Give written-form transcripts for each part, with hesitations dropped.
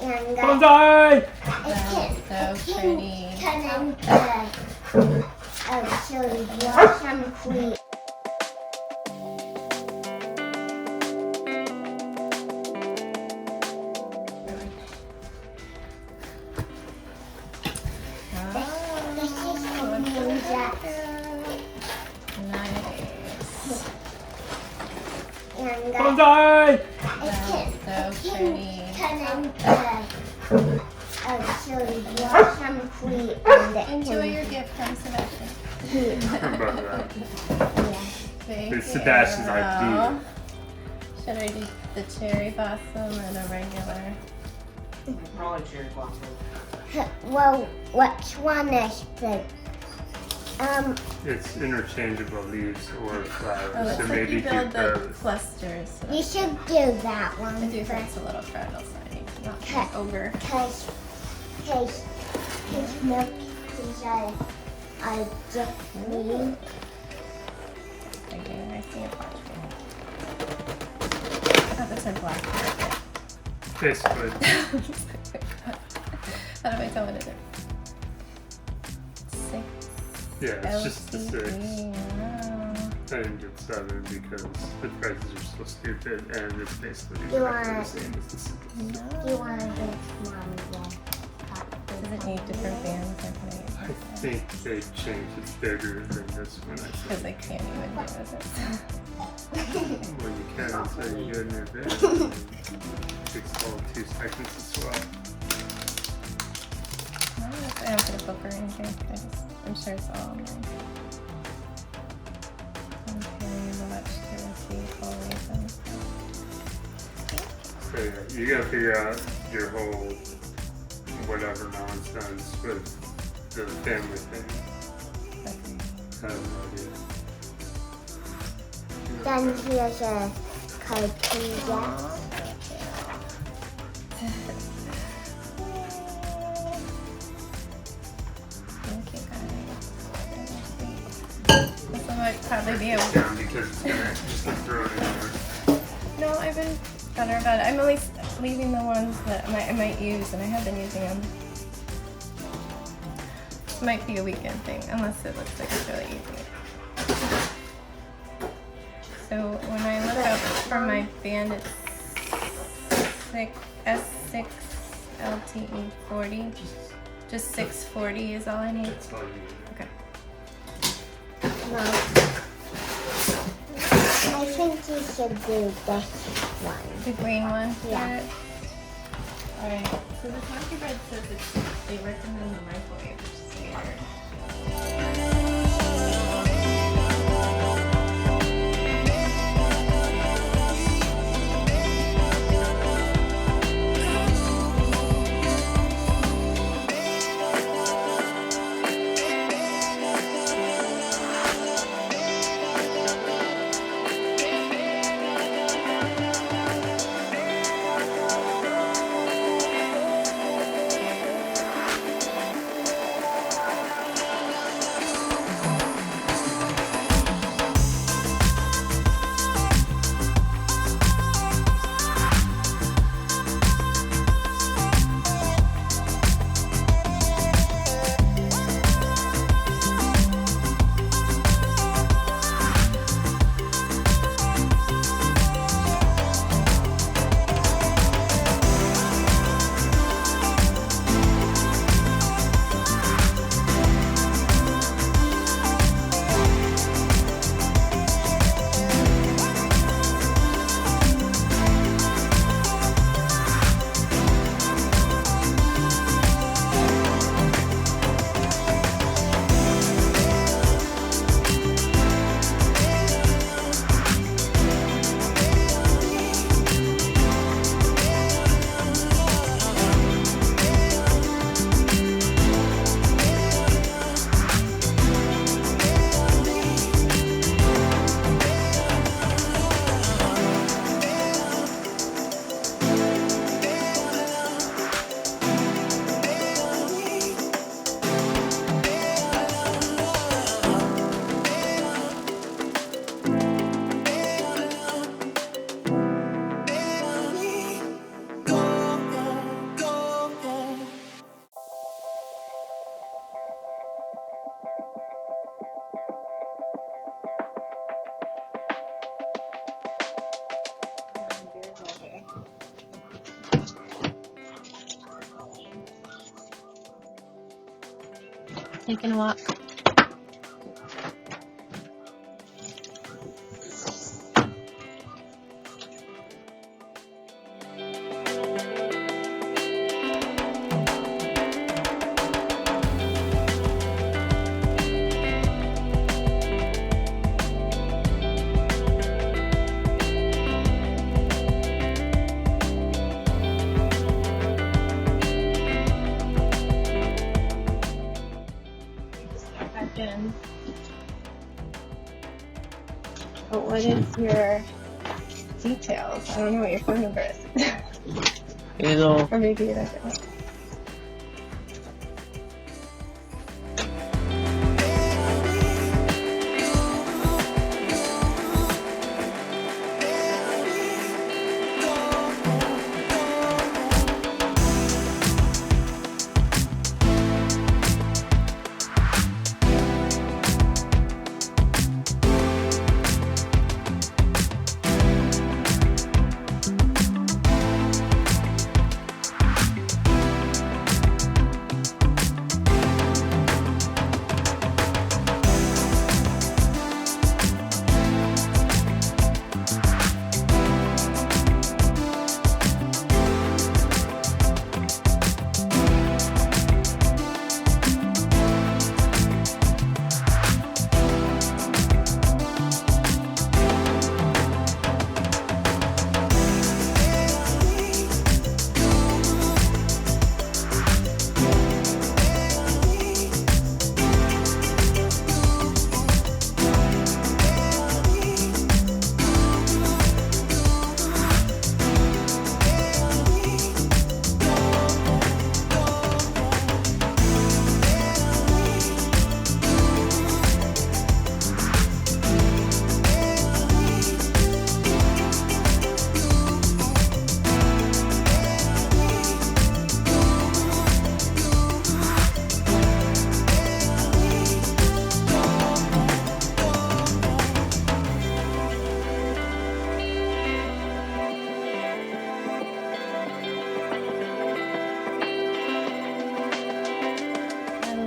And Bonsai! That's so pretty. Turn into chili blossom tree. This is the ninja. Nice. And Bonsai! That's so pretty. turn into chili blossom tree. And Enjoy your gift from Sebastian. How about that? Thank It's you. Sebastian's idea. Should I do the cherry blossom and a regular? Probably cherry blossom. Well, which one is the It's interchangeable leaves or flowers. Oh, looks so like maybe you keep build the those. clusters. you should do that one I do think first. it's a little fragile, so I need to not Okay. go over. Because milk is are different. Okay, I see a parchment. Oh, that's a black market. Basically. How do I tell what it is? 6 Yeah, it's just the 6. LCD. Wow. I didn't get 7 because the prices are so stupid and it's basically You exactly the want- same as the 6. You want to get mommy Does it need different bands or can I use I this? think they changed it bigger than this one. I Because think. I can't even do it. Well, you can until you get in your bed. It takes all 2 seconds to swap. I don't put a book or anything. I'm sure it's all online. Okay, watch to receive always and stuff. So yeah, you gotta figure out your whole whatever nonsense with the family thing. I have no idea. Then here's a cartoon box. Thank you guys. This one might probably be a... Down because it's gonna just like throw it in there. No, I've been better about it. I'm at least leaving the ones that I might use, and I have been using them. This might be a weekend thing, unless it looks like it's really easy. So when I look up for my band, it's S6 LTE 40. Just 640 is all I need. That's all you need. Okay. No. I think you should do this one. The green one? Yeah. Alright, so the Monkey Bread says they recommend the microwave, which is weird. Taking a walk. Again. But what is your details? I don't know what your phone number is. Or maybe it doesn't.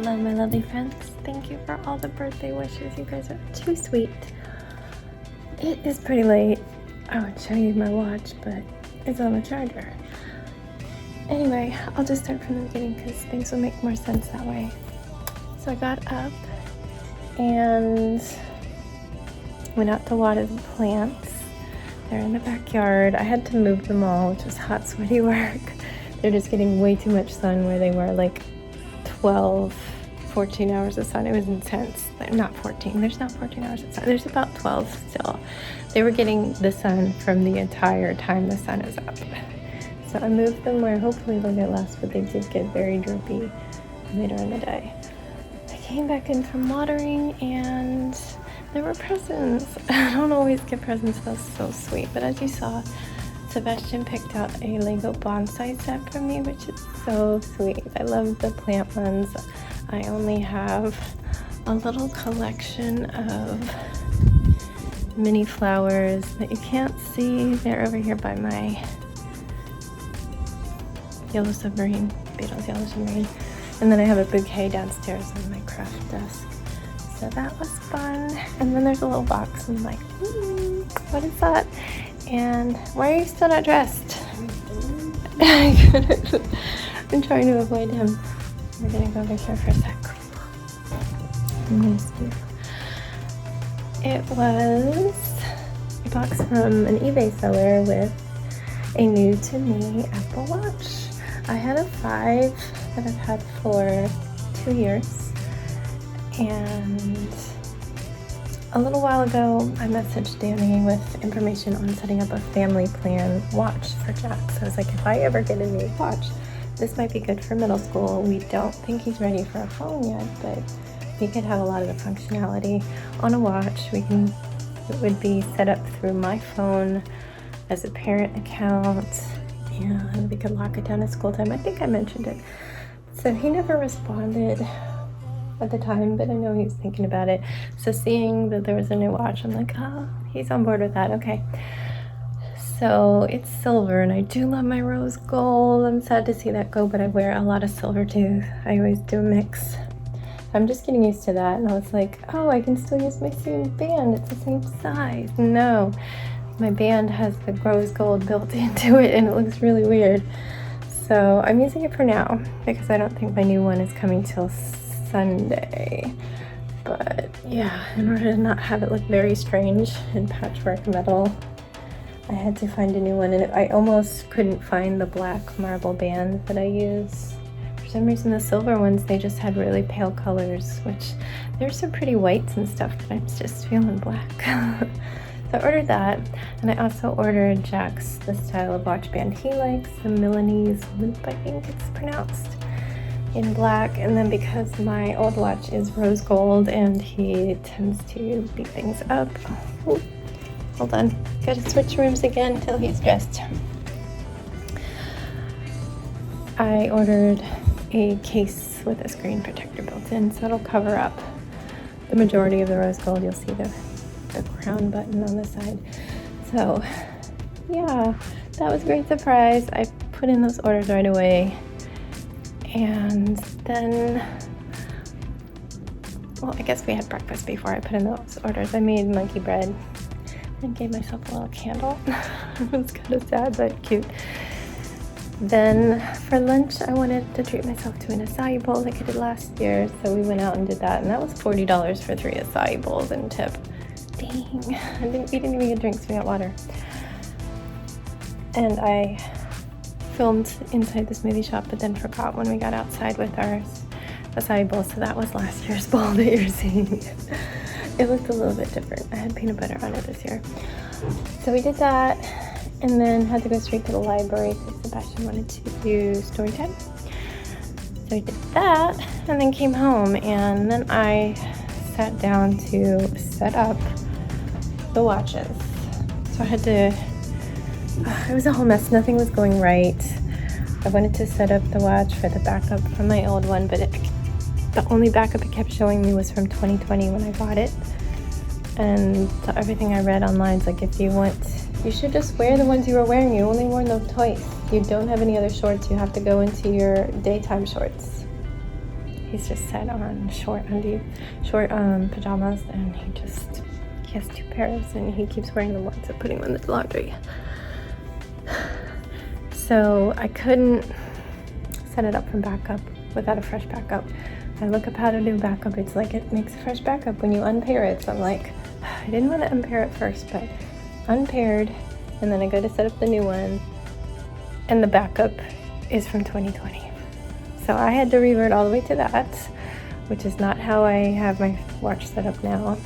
Hello, my lovely friends. Thank you for all the birthday wishes. You guys are too sweet. It is pretty late. I would show you my watch, but it's on the charger. Anyway, I'll just start from the beginning because things will make more sense that way. So I got up and went out to water the plants. They're in the backyard. I had to move them all, which was hot, sweaty work. They're just getting way too much sun where they were like 12, 14 hours of sun. It was intense. Not 14. There's not 14 hours of sun. There's about 12 still. They were getting the sun from the entire time the sun is up. So I moved them where hopefully they'll get less, but they did get very drippy later in the day. I came back in from watering and there were presents. I don't always get presents. That's so sweet. But as you saw, Sebastian picked out a Lego bonsai set for me, which is so sweet. I love the plant ones. I only have a little collection of mini flowers that you can't see. They're over here by my yellow submarine, Beetle's yellow submarine. And then I have a bouquet downstairs on my craft desk. So that was fun. And then there's a little box and I'm like, what is that? And why are you still not dressed? I'm trying to avoid him. We're gonna go over here for a sec. It was a box from an eBay seller with a new to me Apple Watch. I had a 5 that I've had for 2 years, and a little while ago I messaged Danny with information on setting up a family plan watch for Jack. So I was like, if I ever get a new watch, this might be good for middle school. We don't think he's ready for a phone yet, but he could have a lot of the functionality on a watch. It would be set up through my phone as a parent account, and we could lock it down at school time. I think I mentioned it. So he never responded at the time, but I know he was thinking about it. So seeing that there was a new watch, I'm like, oh, he's on board with that. Okay. So it's silver, and I do love my rose gold. I'm sad to see that go, but I wear a lot of silver too. I always do a mix. I'm just getting used to that, and I was like, oh, I can still use my same band. It's the same size. No, my band has the rose gold built into it, and it looks really weird. So I'm using it for now because I don't think my new one is coming till Sunday. But yeah, in order to not have it look very strange and patchwork metal, I had to find a new one, and I almost couldn't find the black marble band that I use. For some reason, the silver ones, they just had really pale colors, which there's some pretty whites and stuff, but I'm just feeling black. So I ordered that, and I also ordered Jack's the style of watch band he likes, the Milanese loop, I think it's pronounced, in black. And then because my old watch is rose gold and he tends to beat things up, oh, hold on, gotta switch rooms again until he's dressed. I ordered a case with a screen protector built in, so it'll cover up the majority of the rose gold. You'll see the crown button on the side. So yeah, that was a great surprise. I put in those orders right away, and then, well, I guess we had breakfast before I put in those orders. I made monkey bread and gave myself a little candle. It was kind of sad but cute. Then for lunch, I wanted to treat myself to an acai bowl like I did last year, so we went out and did that, and that was $40 for 3 acai bowls and tip. Dang, we didn't even get drinks, we got water. And I filmed inside the smoothie shop, but then forgot when we got outside with our acai bowl, so that was last year's bowl that you're seeing. It looked a little bit different. I had peanut butter on it this year. So we did that, and then had to go straight to the library because Sebastian wanted to do story time. So we did that, and then came home, and then I sat down to set up the watches. So I had to, it was a whole mess. Nothing was going right. I wanted to set up the watch for the backup from my old one, but the only backup it kept showing me was from 2020 when I bought it. And everything I read online is like, if you want, you should just wear the ones you were wearing. You only wore them twice. You don't have any other shorts. You have to go into your daytime shorts. He's just set on short pajamas, and he has 2 pairs, and he keeps wearing them once and putting them in the laundry. So I couldn't set it up from backup without a fresh backup. I look up how to do backup. It's like it makes a fresh backup when you unpair it. So I'm like, I didn't want to unpair it first, but unpaired, and then I go to set up the new one, and the backup is from 2020. So I had to revert all the way to that, which is not how I have my watch set up now.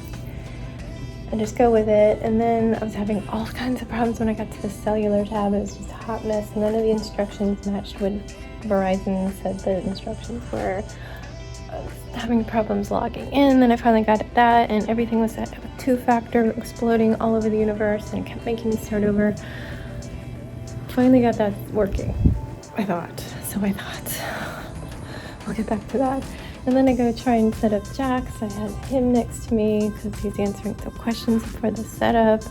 And just go with it. And then I was having all kinds of problems when I got to the cellular tab. It was just a hot mess. None of the instructions matched what Verizon said the instructions were. Having problems logging in. Then I finally got at that, and everything was at 2-factor exploding all over the universe, and it kept making me start over. Finally got that working, I thought. So I thought, I'll get back to that. And then I go try and set up Jack's. I had him next to me because he's answering some questions for the setup.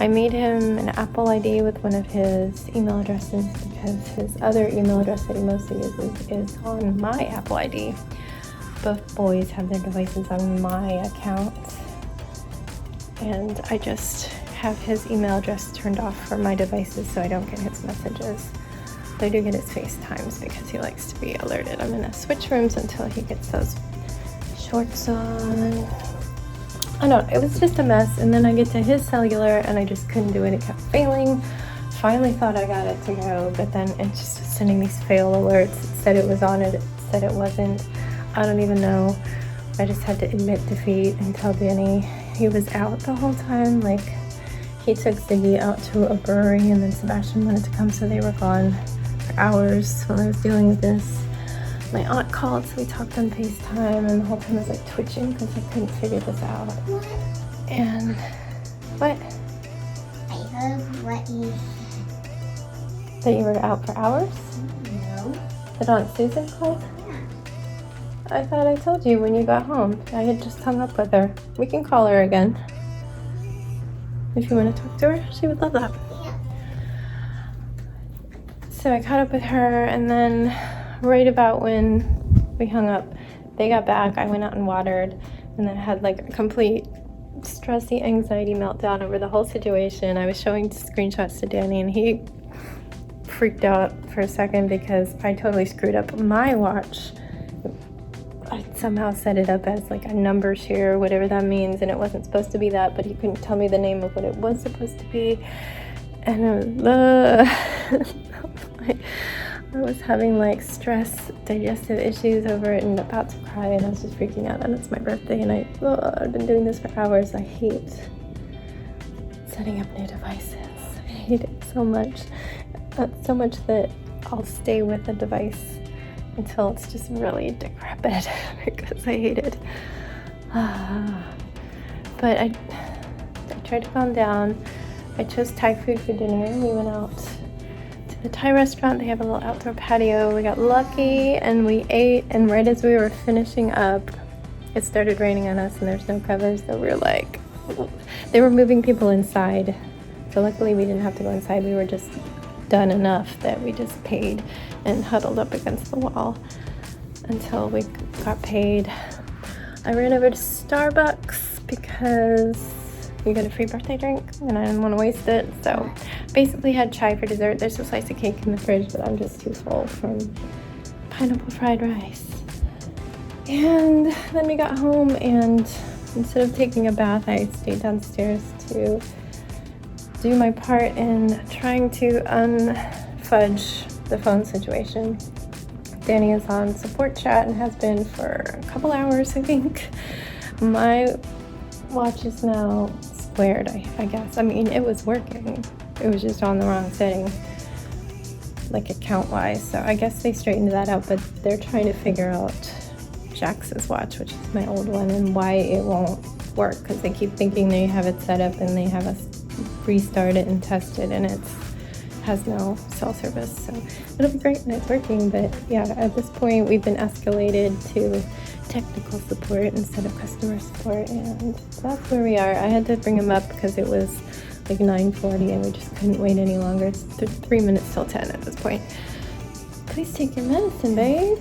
I made him an Apple ID with one of his email addresses because his other email address that he mostly uses is on my Apple ID. Both boys have their devices on my account, and I just have his email address turned off for my devices so I don't get his messages. But I do get his FaceTimes because he likes to be alerted. I'm gonna switch rooms until he gets those shorts on. I don't know, it was just a mess. And then I get to his cellular and I just couldn't do it. It kept failing. Finally thought I got it to go, but then it just was sending these fail alerts. It said it was on it, it said it wasn't. I don't even know. I just had to admit defeat and tell Danny he was out the whole time. Like, he took Ziggy out to a brewery, and then Sebastian wanted to come, so they were gone for hours while I was dealing with this. My aunt called, so we talked on FaceTime, and the whole time I was like twitching because I couldn't figure this out. What? And what? I heard what you said. That you were out for hours? No. That Aunt Susan called? I thought I told you when you got home. I had just hung up with her. We can call her again. If you want to talk to her, she would love that. Yeah. So I caught up with her, and then right about when we hung up, they got back, I went out and watered, and then had like a complete stressy anxiety meltdown over the whole situation. I was showing screenshots to Danny, and he freaked out for a second because I totally screwed up my watch. I somehow set it up as like a number share, whatever that means, and it wasn't supposed to be that, but he couldn't tell me the name of what it was supposed to be. And I was having like stress, digestive issues over it, and about to cry, and I was just freaking out. And it's my birthday, and I've been doing this for hours. I hate setting up new devices. I hate it so much. So much that I'll stay with the device until it's just really decrepit because I hate it. But I tried to calm down. I chose Thai food for dinner. We went out to the Thai restaurant. They have a little outdoor patio. We got lucky and we ate, and right as we were finishing up, it started raining on us and there's no covers, so we were like, they were moving people inside. So luckily we didn't have to go inside. We were just done enough that we just paid and huddled up against the wall until we got paid. I ran over to Starbucks because we got a free birthday drink and I didn't want to waste it, so basically had chai for dessert. There's a slice of cake in the fridge, but I'm just too full from pineapple fried rice. And then we got home, and instead of taking a bath, I stayed downstairs to do my part in trying to unfudge the phone situation. Danny is on support chat and has been for a couple hours, I think. My watch is now squared, I guess. I mean, it was working. It was just on the wrong setting, like account-wise. So I guess they straightened that out, but they're trying to figure out Jax's watch, which is my old one, and why it won't work, because they keep thinking they have it set up and they have us restart it and test it, and it has no cell service. So it'll be great when it's working, but yeah, at this point we've been escalated to technical support instead of customer support, and that's where we are. I had to bring him up because it was like 9:40 and we just couldn't wait any longer. It's 3 minutes till 10 at this point. Please take your medicine, babe.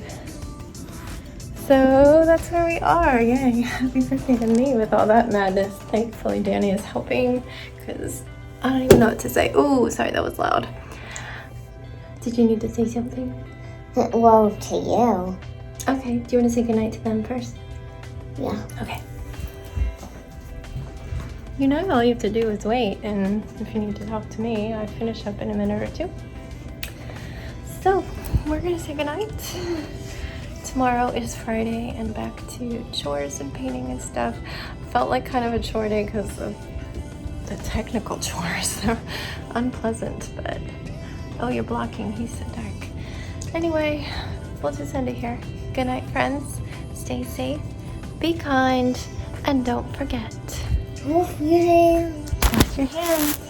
So that's where we are. Yay, happy birthday to me with all that madness. Thankfully Danny is helping because I don't even know what to say. Oh, sorry, that was loud. Did you need to say something? Well, to you. Okay, do you want to say goodnight to them first? Yeah. Okay. You know, all you have to do is wait, and if you need to talk to me, I finish up in a minute or two. So, we're gonna say goodnight. Tomorrow is Friday and back to chores and painting and stuff. Felt like kind of a chore day because of the technical chores. They're unpleasant, but oh, you're blocking. He's so dark. Anyway, we'll just end it here. Good night, friends. Stay safe, be kind, and don't forget. Wash your hands. Wash your hands.